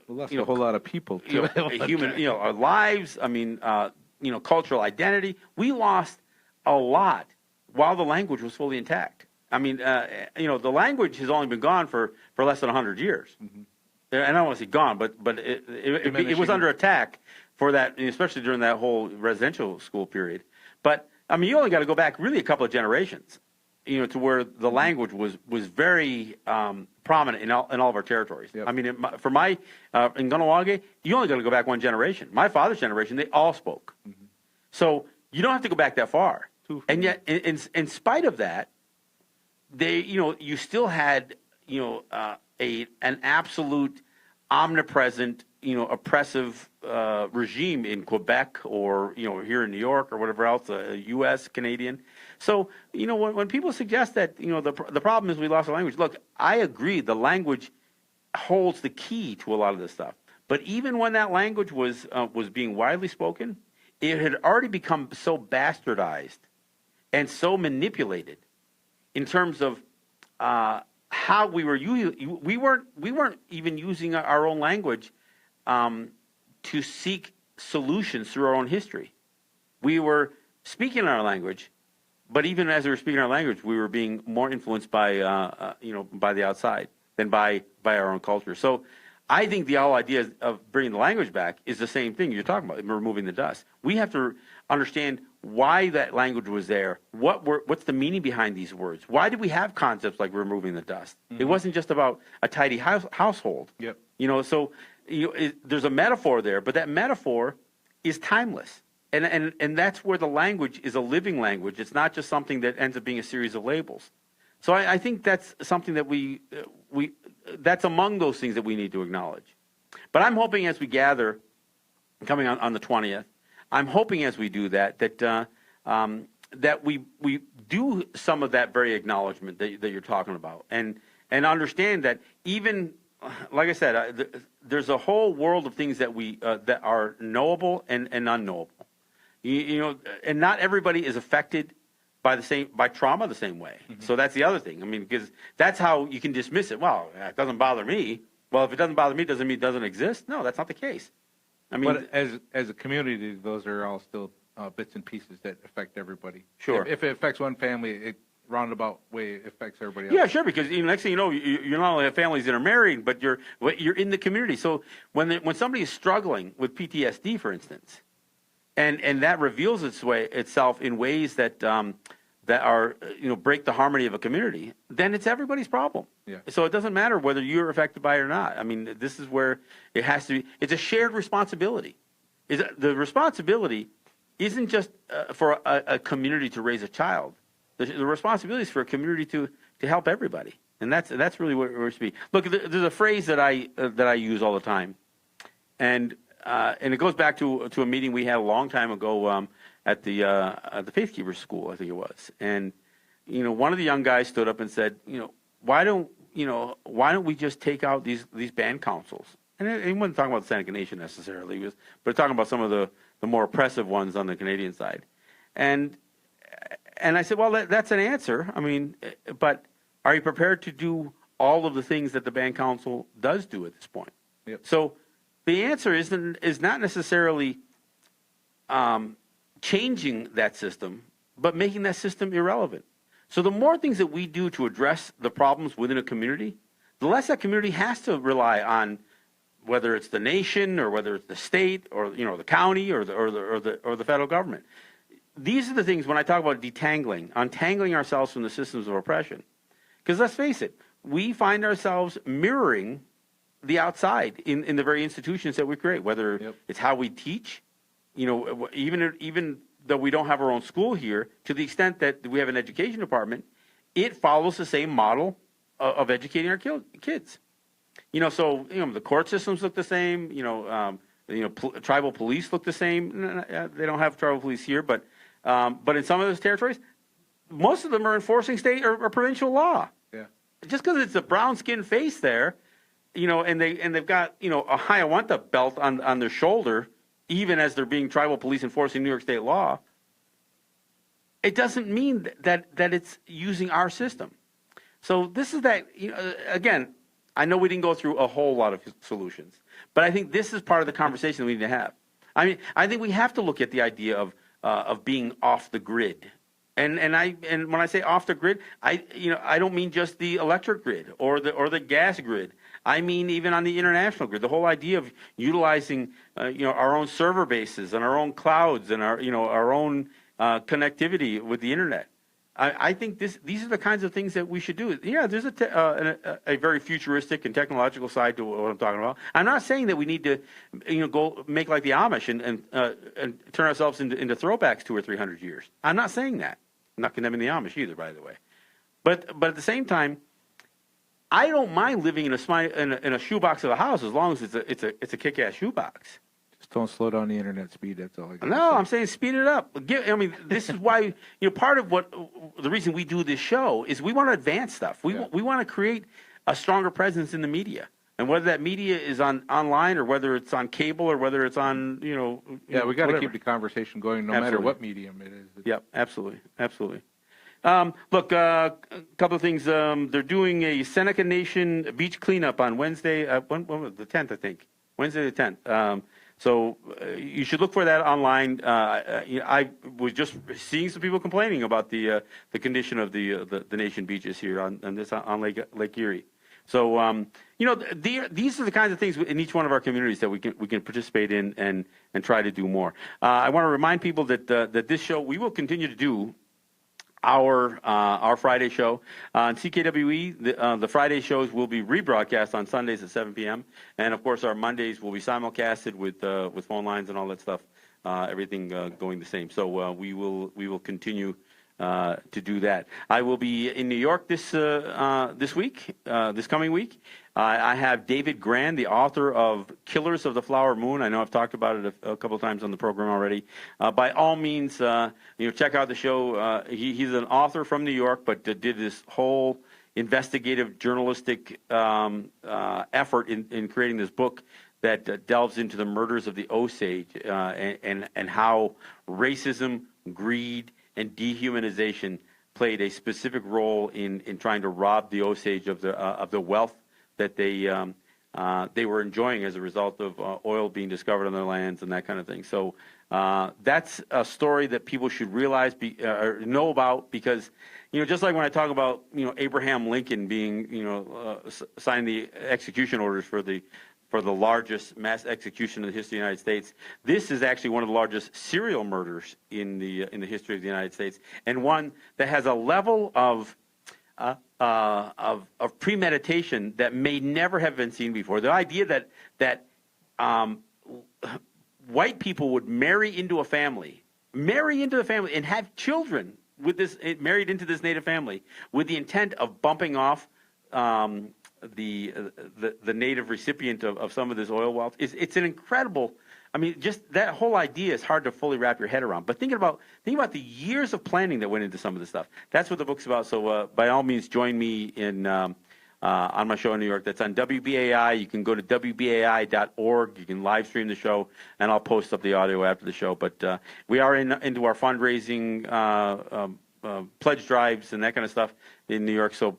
S2: lost a whole lot of people, too.
S1: Human, our lives, I mean, cultural identity. We lost a lot while the language was fully intact. I mean, the language has only been gone for less than 100 years. Mm-hmm. And I don't want to say gone, but it was under attack for that, especially during that whole residential school period. But, I mean, you only got to go back really a couple of generations, to where the language was very prominent in all of our territories. Yep. I mean, in Kahnawake, you only got to go back one generation. My father's generation, they all spoke. Mm-hmm. So you don't have to go back that far. And yet, in spite of that, you still had, an absolute omnipresent, oppressive regime in Quebec or, here in New York or whatever else, U.S., Canadian. So, when people suggest that, the problem is we lost the language, look, I agree the language holds the key to a lot of this stuff. But even when that language was being widely spoken, it had already become so bastardized and so manipulated in terms of how we were using. We weren't even using our own language to seek solutions through our own history. We were speaking our language, but even as we were speaking our language, we were being more influenced by by the outside than by our own culture. So I think the whole idea of bringing the language back is the same thing you're talking about, removing the dust. We have to understand why that language was there. What's the meaning behind these words? Why did we have concepts like removing the dust? Mm-hmm. It wasn't just about a tidy household. Yep. So there's a metaphor there, but that metaphor is timeless. And that's where the language is a living language. It's not just something that ends up being a series of labels. So I think that's something that that's among those things that we need to acknowledge. But I'm hoping as we gather, coming on the 20th, I'm hoping as we do that that we do some of that very acknowledgement that you're talking about, and understand that even, like I said, there's a whole world of things that that are knowable and unknowable. And not everybody is affected by trauma the same way. Mm-hmm. So that's the other thing. I mean, because that's how you can dismiss it. Well, it doesn't bother me. Well, if it doesn't bother me, doesn't mean it doesn't exist. No, that's not the case. I mean,
S2: but as a community, those are all still bits and pieces that affect everybody.
S1: Sure.
S2: If it affects one family, it roundabout way affects everybody else.
S1: Yeah, sure. Because next thing you know, you not only have families that are married, but you're in the community. So when somebody is struggling with PTSD, for instance, and that reveals itself in ways that are break the harmony of a community, then it's everybody's problem. Yeah. So it doesn't matter whether you're affected by it or not. I mean, this is where it has to be. It's a shared responsibility. The responsibility isn't just for a community to raise a child. The responsibility is for a community to help everybody, and that's really what we're speaking. Look, there's a phrase that I use all the time, and it goes back to a meeting we had a long time ago at the Faith Keepers School, I think it was, and one of the young guys stood up and said, why don't we just take out these band councils? And he wasn't talking about the Seneca Nation necessarily, but talking about some of the more oppressive ones on the Canadian side. And I said, well, that's an answer. I mean, but are you prepared to do all of the things that the band council does do at this point? Yep. So the answer is not necessarily changing that system, but making that system irrelevant. So the more things that we do to address the problems within a community, the less that community has to rely on whether it's the nation or whether it's the state or the county or the federal government. These are the things when I talk about untangling ourselves from the systems of oppression. Because let's face it, we find ourselves mirroring the outside in the very institutions that we create, whether it's how we teach, even though we don't have our own school here, to the extent that we have an education department, it follows the same model of educating our kids. The court systems look the same. Tribal police look the same. They don't have tribal police here, but in some of those territories, most of them are enforcing state or provincial law.
S2: Yeah.
S1: Just because it's a brown skinned face there, and they've got a Hiawatha belt on their shoulder, even as they're being tribal police enforcing New York state law, it doesn't mean that it's using our system. So this is that. Again, I know we didn't go through a whole lot of solutions, but I think this is part of the conversation we need to have. I mean, I think we have to look at the idea of being off the grid. And when I say off the grid, I don't mean just the electric grid or the gas grid. I mean even on the international grid. The whole idea of utilizing our own server bases and our own clouds and our own connectivity with the internet. I think these are the kinds of things that we should do. Yeah, there's a very futuristic and technological side to what I'm talking about. I'm not saying that we need to go make like the Amish and turn ourselves into throwbacks 200 or 300 years. I'm not saying that. I'm not condemning the Amish either, by the way. But at the same time, I don't mind living in a shoebox of a house as long as it's a kick-ass shoebox.
S2: Just don't slow down the internet speed. That's all I got.
S1: No, I'm saying speed it up. This is why part of the reason we do this show is we want to advance stuff. We want to create a stronger presence in the media, and whether that media is online or whether it's on cable or whether it's on
S2: we got to keep the conversation going no matter what medium it is.
S1: Yep, absolutely. Look, a couple of things. They're doing a Seneca Nation beach cleanup on Wednesday, the 10th, I think. Wednesday the 10th. So you should look for that online. I was just seeing some people complaining about the condition of the Nation beaches here on Lake Erie. So these are the kinds of things in each one of our communities that we can participate in and try to do more. I want to remind people that this show we will continue to do. Our Friday show on CKWE. The Friday shows will be rebroadcast on Sundays at 7 p.m. And of course, our Mondays will be simulcasted with phone lines and all that stuff. Everything going the same. So we will continue to do that. I will be in New York this coming week. I have David Grand, the author of Killers of the Flower Moon. I know I've talked about it a couple of times on the program already. By all means, check out the show. He's an author from New York, but did this whole investigative journalistic effort in creating this book that delves into the murders of the Osage and how racism, greed, and dehumanization played a specific role in trying to rob the Osage of the wealth that they were enjoying as a result of oil being discovered on their lands and that kind of thing. So that's a story that people should realize, or know about, because just like when I talk about Abraham Lincoln being signing the execution orders for the largest mass execution in the history of the United States. This is actually one of the largest serial murders in the history of the United States, and one that has a level of premeditation that may never have been seen before. The idea that white people would marry into the family, and have children with this married into this Native family with the intent of bumping off the Native recipient of some of this oil wealth. It's an incredible. I mean, just that whole idea is hard to fully wrap your head around. But think about the years of planning that went into some of this stuff. That's what the book's about. So by all means, join me on my show in New York. That's on WBAI. You can go to WBAI.org. You can live stream the show, and I'll post up the audio after the show. But we are into our fundraising pledge drives and that kind of stuff in New York. So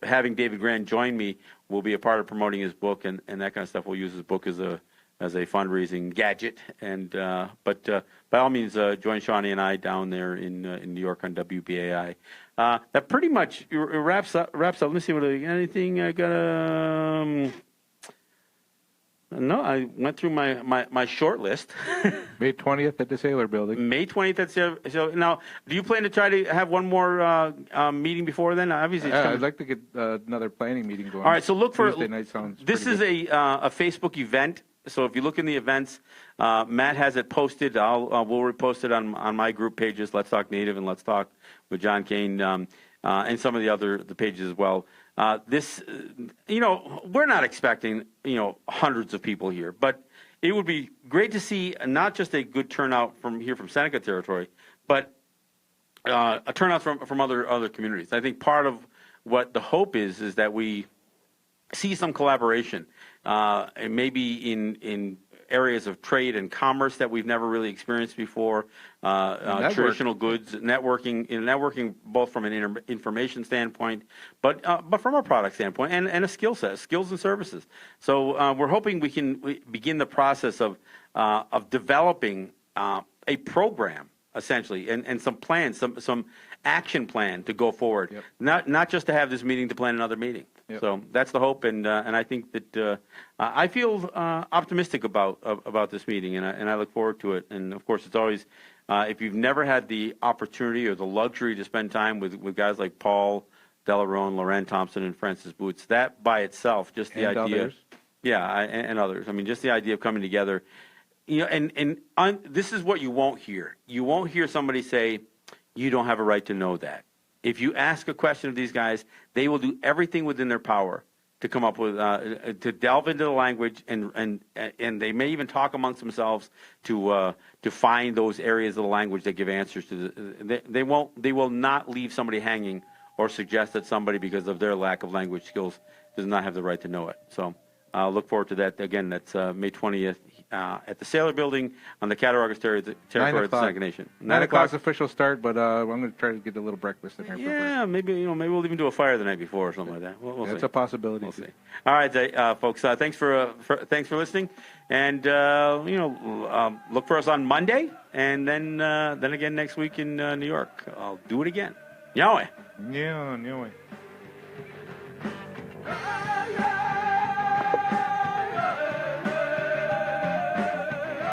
S1: having David Grand join me will be a part of promoting his book and that kind of stuff. We'll use his book as a as a fundraising gadget. And but by all means, join Shawnee and I down there in New York on WBAI. That pretty much wraps up. Let me see what anything I got. No, I went through my short list.
S2: May 20th at the Sailor Building.
S1: May 20th at so now. Do you plan to try to have one more meeting before then? Obviously,
S2: Yeah, I'd like to get another planning meeting going.
S1: All right, so look for
S2: Tuesday night sounds
S1: this is
S2: pretty
S1: a Facebook event. So if you look in the events, Matt has it posted. We'll repost it on my group pages. Let's Talk Native and Let's Talk with John Kane and some of the pages as well. This, we're not expecting hundreds of people here, but it would be great to see not just a good turnout from Seneca territory, but a turnout from other communities. I think part of what the hope is that we see some collaboration, and maybe in areas of trade and commerce that we've never really experienced before, traditional goods, networking both from an information standpoint, but from a product standpoint and a skills and services. So we're hoping we can begin the process of developing a program essentially and some plans, some action plan to go forward. Yep. Not just to have this meeting to plan another meeting. Yep. So that's the hope, and I think that I feel optimistic about this meeting, and I look forward to it. And of course, it's always if you've never had the opportunity or the luxury to spend time with guys like Paul Delarone, Loren Thompson, and Francis Boots, that by itself, just the idea,
S2: others.
S1: And others. I mean, just the idea of coming together, this is what you won't hear. You won't hear somebody say, "You don't have a right to know that." If you ask a question of these guys, they will do everything within their power to come up with, to delve into the language, and they may even talk amongst themselves to find those areas of the language that give answers to. They will not leave somebody hanging or suggest that somebody, because of their lack of language skills, does not have the right to know it. So I'll look forward to that. Again, that's May 20th at the Sailor Building on the Cattaraugus territory of the Seneca Nation.
S2: 9 o'clock official start, but I'm going to try to get a little breakfast in here.
S1: Yeah, maybe we'll even do a fire the night before or something like that. We'll see.
S2: It's a possibility.
S1: We'll see. All right, folks. Thanks for listening, and look for us on Monday, and then again next week in New York. I'll do it again. Yahweh.
S2: Yeah.